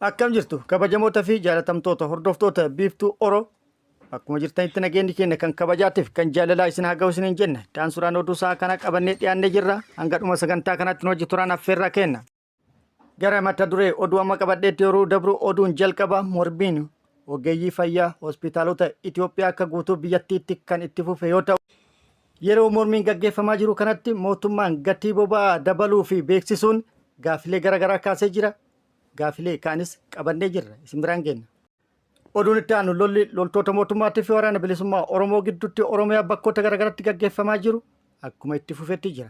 Akkam jirtu kabajamoota fi jaalatamtoota hordoftoota biiftuu Oroo akkuma jirtanitti nageenyi keenya kan kabajaatiif kan jaalalaa isin haa ga'u isiniin jenna. Daan suuraan oduu isaa kana qabannee dhiyaannee jirra. Hanga dhuma sagantaa kanaatti nu hojii turaan affeerraa kenna. Gara mata duree oduu amma qabadheetti yeroo dabru oduun jalqaba mormiin ogeeyyii fayyaa hospitaalota Itoophiyaa akka guutuu biyyattiitti kan itti fufe yoo ta'u, yeroo mormiin gaggeeffamaa jiru kanatti mootummaan gatii boba'aa dabaluu fi beeksisuun gaafilee garaagaraa kaasee jira. Gaafilee kaanis qabannee jirra isin biraan geenya. Oduun itti aanu loltoota mootummaatii fi waraana bilisummaa Oromoo gidduutti Oromiyaa bakkoota garaagaraatti gaggeeffamaa jiru akkuma itti fufetti jira.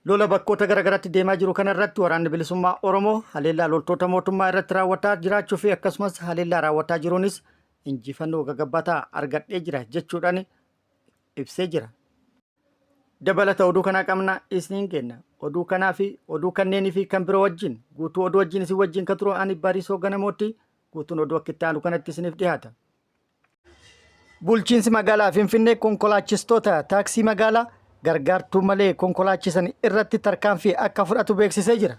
Lola bakkoota garaagaraatti deemaa jiru kanarratti waraanni bilisummaa Oromoo haleellaa loltoota mootummaa irratti raawwataa jiraachuu fi akkasumas haleellaa raawwataa jiruunis injifannoo gagabbataa argadhee jira jechuudhaan ibsee jira. Dabalata oduu kanaa qabna isiniin kenna. Oduu kanaa fi oduu kanneenii fi kan biroo wajjin guutuu oduu wajjin isin wajjin kan turu ani Bariisoo Ganamooti. Guutuun oduu akka itti aanu kanatti isiniif dhiyaata. Bulchiinsi magaalaa Finfinnee konkolaachistoota taaksii magaalaa gargaartuu malee konkolaachisan irratti tarkaanfii akka fudhatu beeksisee jira.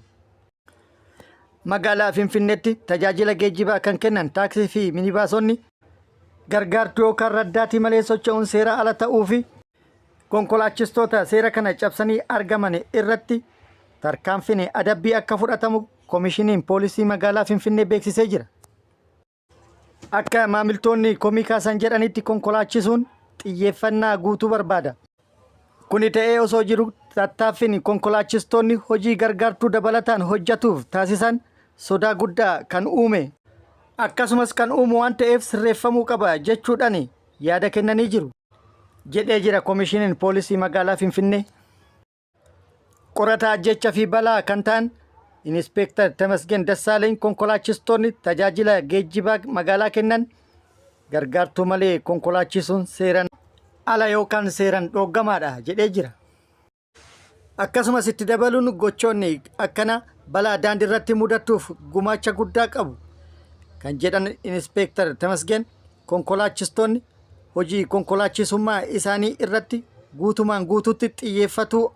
Magaalaa Finfinneetti tajaajila geejjibaa kan kennan taaksii fi minibaasonni gargaartuu yookaan raddaatii malee socho'uun seera ala ta'uu fi konkolaachistoota seera kana cabsanii argaman irratti tarkaanfiin adabbii akka fudhatamu koomishiniin poolisii magaalaa Finfinnee beeksisee jira. Akka maamiltoonni komii kaasan jedhanitti konkolaachisuun xiyyeeffannaa guutuu barbaada. Kuni ta'ee osoo jiru tattaaffiin konkolaachistoonni hojii gargaartuu dabalataan hojjetuuf taasisan sodaa guddaa kan uume akkasumas kan uumu waan ta'eef sirreeffamuu qaba jechuudhaan yaada kennanii jiru. Jedhee jira koomishiniin poolisii magaalaa Finfinnee. Qorataa ajjecha fi balaa kan ta'an Inspektar Tamasgen Dassaaleny konkolaachistoonni tajaajila geejjibaa magaalaa kennan gargaartuu malee konkolaachisuun seeran ala yookaan seeran dhoggamaadha jedhee jira. Akkasumas itti dabaluun gochoonni akkana balaa daandii irratti mudatuuf gumaacha guddaa qabu kan jedhan Inspektar Tamasgen konkolaachistoonni hojii konkolaachisummaa isaanii irratti guutumaan guutuutti xiyyeeffatu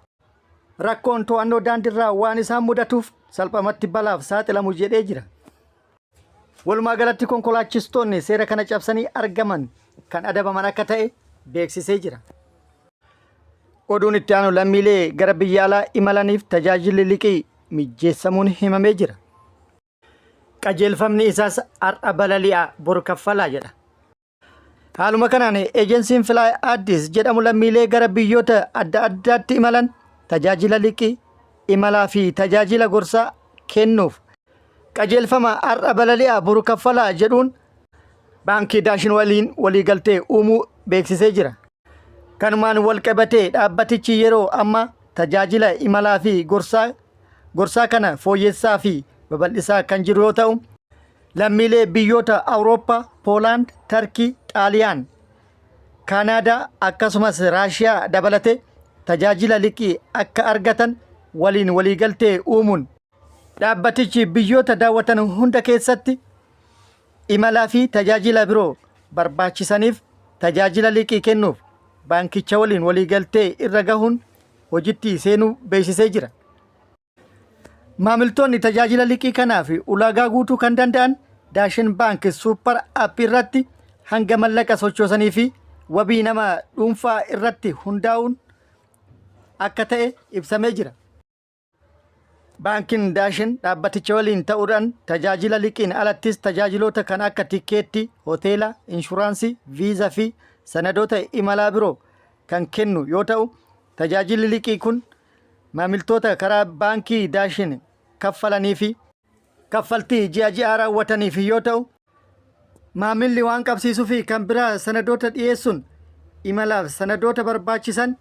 rakkoon to'annoo daandiirraa waan isaan mudatuuf salphamatti balaaf saaxilamu jedhee jira. Walumaa galatti konkolaachistoonni seera kana cabsanii argaman kan adabaman akka ta'e beeksisee jira. Oduun itti aanu lammiilee gara biyya alaa imalaniif tajaajilli liqii mijeessamuun himamee jira. Qajeelfamni isaas har'a balali'aa boru kaffalaa jedha. Haaluma kanaan eejensiin Fly Addis jedhamu lammiilee gara biyyoota adda addaatti imalan tajaajila liqii imalaa fi tajaajila gorsaa kennuuf qajeelfama har'a balali'aa boru kaffalaa jedhuun baankii Daashin waliin waliigaltee uumuu beeksisee jira. Kanumaan wal qabatee dhaabbatichi yeroo amma tajaajila imalaa fi gorsaa kana fooyyessaa fi babal'isaa kan jiru yoo ta'u, lammiilee biyyoota Awurooppaa, Poolaand, Tarkii, Xaaliyaan, Kaanaadaa akkasumas Raashiyaa dabalatee tajaajila liqii akka argatan waliin waliigaltee uumuun dhaabbatichi biyyoota daawwatan hunda keessatti imalaa fi tajaajila biroo barbaachisaniif tajaajila liqii kennuuf baankicha waliin waliigaltee irra gahuun hojiitti seenuu beeksisee jira. Maamiltoonni tajaajila liqii kanaaf ulaagaa guutuu kan danda'an Daashin Baank Suupper App irratti hanga mallaqa sochoosanii fi wabii nama dhuunfaa irratti hundaa'uun akka ta'e ibsamee jira. Baankiin Daashin dhaabbaticha waliin ta'uudhaan tajaajila liqiin alattis tajaajiloota kan akka tikeettii, hoteela, inshuraansii, viizaa fi sanadoota imalaa biroo kan kennu yoo ta'u, tajaajilli liqii kun maamiltoota karaa baankii Daashin kaffalanii fi kaffaltii ji'a raawwataniif yoo ta'u, maamilli waan qabsiisuu fi kan biraa sanadoota dhiyeessuun imalaaf sanadoota barbaachisan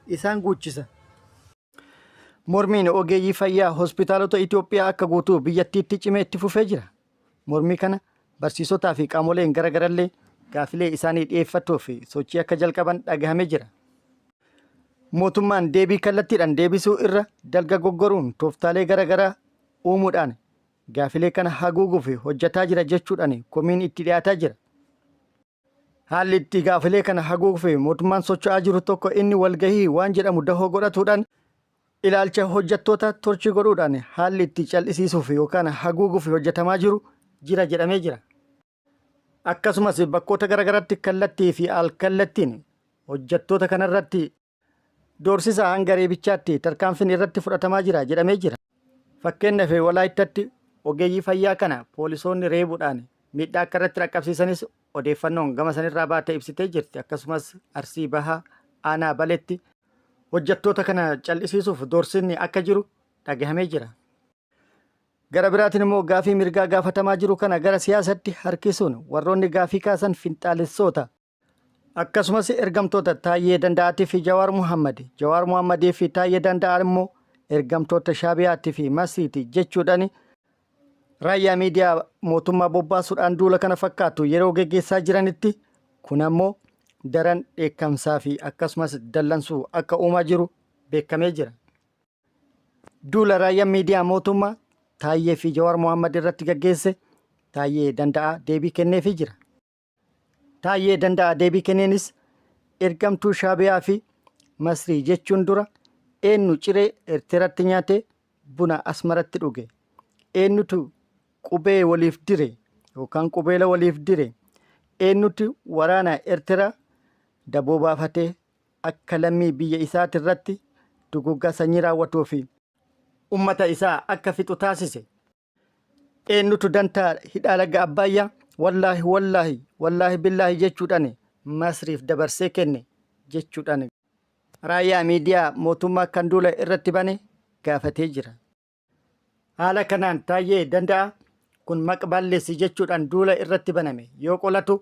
isaan guuchisa. Mormiin ogeeyyii fayyaa hospitaalota Itoophiyaa akka guutuu biyyattiitti cimee itti fufee jira. Mormii kana barsiisotaa fi qaamoleen garaagarallee gaafilee isaanii dhiyeeffachuuf sochii akka jalqaban dhagahamee jira. Mootummaan deebii kallattiidhaan deebisuu irra dalga goggoruun tooftaalee garaagaraa uumuudhaan gaafilee kana haguuguuf hojjetaa jira jechuudhaan komiin itti dhiyaataa jira. Haalli itti gaafilee kana haguuguuf mootummaan socho'aa jiru tokko inni walgahii waan jedhamu dahoo godhatuudhaan ilaalcha hojjettoota torchii godhuudhaan haalli itti cal'isiisuuf yookaan haguuguuf hojjetamaa jiru jira jedhamee jira. Akkasumas bakkoota garaagaraatti kallattii fi alkallattiin hojjettoota kanarratti doorsisa hanga reebichaatti tarkaanfiin irratti fudhatamaa jira jedhamee jira. Fakkeenyaaf Walaayittaatti ogeeyyii fayyaa kana poolisoonni reebuudhaan miidhaa akka irratti dhaqqabsiisanis odeeffannoon gama sanirraa baatee ibsitee jirti. Akkasumas Arsii Bahaa Aanaa Baleetti hojjettoota kana cal'isiisuuf doorsinni akka jiru dhagahamee jira. Gara biraatiin immoo gaafii mirgaa gaafatamaa jiru kana gara siyaasatti harkisuun warroonni gaafii kaasan finxaalessoota akkasumas ergamtoota Taayyee Danda'aatii fi Jawaar Muhammadii fi Taayyee Danda'aa immoo ergamtoota Shaabiyaatii fi Masriiti jechuudhaan raayyaa miidiyaa mootummaa bobbaasuudhaan duula kana fakkaatu yeroo geggeessaa jiranitti kun ammoo daran dheekkamsaa fi akkasumas dallansuu akka uumaa jiru beekamee jira. Duula raayyaa miidiyaa mootummaa Taayyee fi Jawaar Muhammad irratti gaggeesse Taayyee Danda'aa deebii kenneefii jira. Taayyee Danda'aa deebii kenneenis ergamtuu Shaabiyaa fi Masrii jechuun dura eenyu ciree Eertiraatti nyaate buna Asmaratti dhuge, eenyutu qubee waliif dire yookaan qubeela waliif dire, eenyutu waraana Eertiraa daboo baafatee akka lammii biyya isaati irratti duguggaa sanyii raawwatuu fi ummata isaa akka fixu taasise, eenyutu dantaa hidhaa laga Abbaayyaa wallaahi billaahi jechuudhaan Masriif dabarsee kenne jechuudhaan raayyaa miidiyaa mootummaa kan duula irratti bane gaafatee jira. Haala kanaan Taayyee Danda'aa kun maqballeessi jechuudhaan duula irratti baname yoo qolatu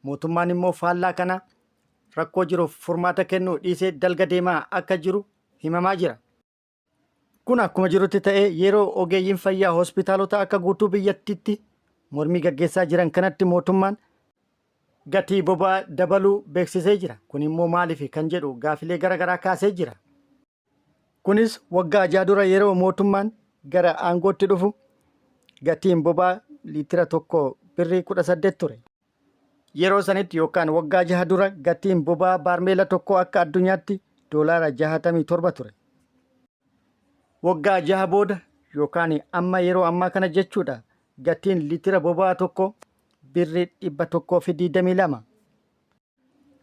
mootummaan immoo faallaa kana rakkoo jiruuf furmaata kennuu dhiisee dalga deemaa akka jiru himamaa jira. Kun akkuma jirutti ta'ee yeroo ogeeyyiin fayyaa hospitaalota akka guutuu biyyattiitti mormii gaggeessaa jiran kanatti mootummaan gatii boba'aa dabaluu beeksisee jira. Kun immoo maaliif kan jedhu gaafilee garaagaraa kaasee jira. Kunis waggaa 6 dura yeroo mootummaan gara aangootti dhufu gatiin boba'aa liitira tokko birrii 18 ture. Yeroo sanitti yookaan waggaa 6 dura gatiin boba'aa baarmeela tokko akka addunyaatti doolaara 67 ture. Waggaa 6 booda yookaan amma yeroo ammaa kana jechuudha gatiin liitira boba'aa tokko birrii 122.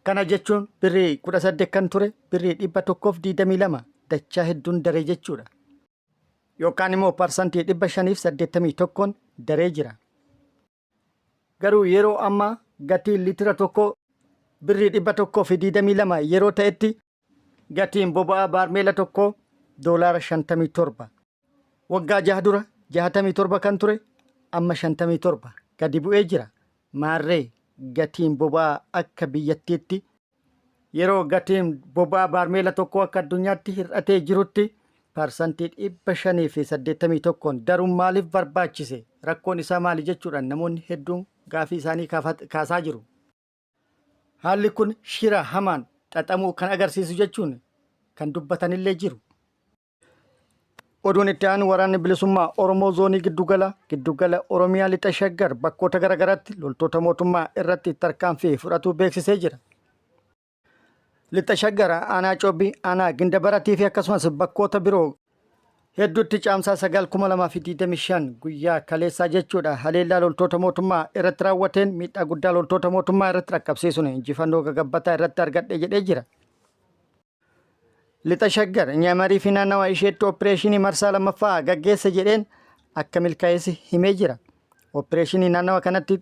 Kana jechuun birrii 18 kan ture birrii 122 dachaa hedduun daree jechuudha. Yookaan immoo parsantii 581 daree jira. Garuu yeroo ammaa gatiin liitira tokko birrii 122 yeroo ta'etti gatiin boba'aa baarmeela tokko doolaara 57. Waggaa 6 dura 67 kan ture amma 57 gadi bu'ee jira. Maarree gatiin boba'aa akka biyyattiitti yeroo gatiin boba'aa baarmeela tokko akka addunyaatti hir'atee jirutti parsantii 581 daruun maaliif barbaachise? Rakkoon isaa maali jechuudhaan namoonni hedduun gaafii isaanii kaasaa jiru. Haalli kun shira hamaan xaxamuu kan agarsiisu jechuun kan dubbatanillee jiru. Oduun itti aanu waraanni bilisummaa Oromoo zoonii giddugala Oromiyaa lixa Shaggar bakkoota garaagaraatti loltoota mootummaa irratti tarkaanfii fudhatuu beeksisee jira. Lixa Shaggar aanaa Coobbii, aanaa Gindabaratii fi akkasumas bakkoota biroo hedduutti caamsaa 9/2025 guyyaa kaleessaa jechuudha haleellaa loltoota mootummaa irratti raawwateen miidhaa guddaa loltoota mootummaa irratti dhaqqabsiisuun injifannoo gagabbataa irratti argadhe jedhee jira. Lixa Shaggar Nyamarii fi naannawa isheetti opereeshinii marsaa lammaffaa gaggeessa jedheen akka milkaa'essi himee jira. Opereeshinii naannawa kanatti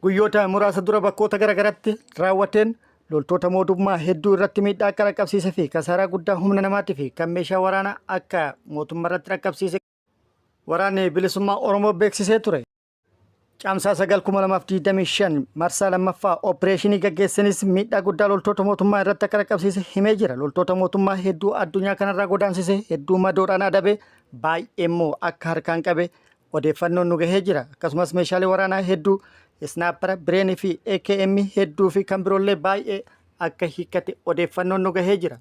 guyyoota muraasa dura bakkoota garaagaraatti raawwateen loltoota mootummaa hedduu irratti miidhaa akka dhaqqabsiisee fi kasaaraa guddaa humna namaatii fi kan meeshaa waraanaa akka mootummaa irratti dhaqqabsiise waraanni bilisummaa Oromoo beeksisee ture. Caamsaa 9/2025 marsaa lammaffaa opereeshinii gaggeessanis miidhaa guddaa loltoota mootummaa irratti akka dhaqqabsiise himee jira. Loltoota mootummaa hedduu addunyaa kanarraa godaansise hedduu madoodhaan adabe baay'ee immoo akka harkaan qabe odeeffannoon nu gahee jira. Akkasumas meeshaalee waraanaa hedduu Snaapara, Bireenii fi AKM hedduu fi kan biroollee baay'ee akka hiikkate odeeffannoon nu gahee jira.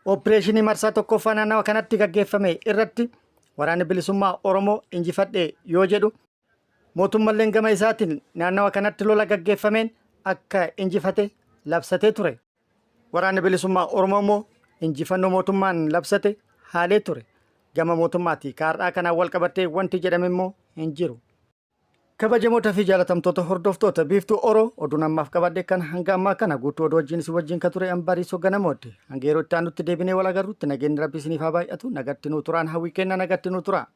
Opereeshinii marsaa tokkoffaa naannawa kanatti gaggeeffame irratti waraanni bilisummaa Oromoo injifadhe yoo jedhu mootummaan gama isaatiin naannawa kanatti lola gaggeeffameen akka injifate labsatee ture. Waraanni bilisummaa Oromoo immoo injifannoo mootummaan labsate haalee ture. Gama mootummaati kaardhaa kanaan wal qabatee wanti jedhame immoo hin jiru. Kabajamoota fi jaalatamtoota hordoftoota biiftuu Oroo oduun ammaaf qabadde kan hanga ammaa kana guutuu oduu wajjin si wajjin kan ture Ambariisoo Ganamooti. Hanga yeroo itti aanutti deebinee wal agarrutti nageenyi Rabbii isiniif haa baay'atu. Nagatti nuu turaan hawwii kenna nagatti nuu tura.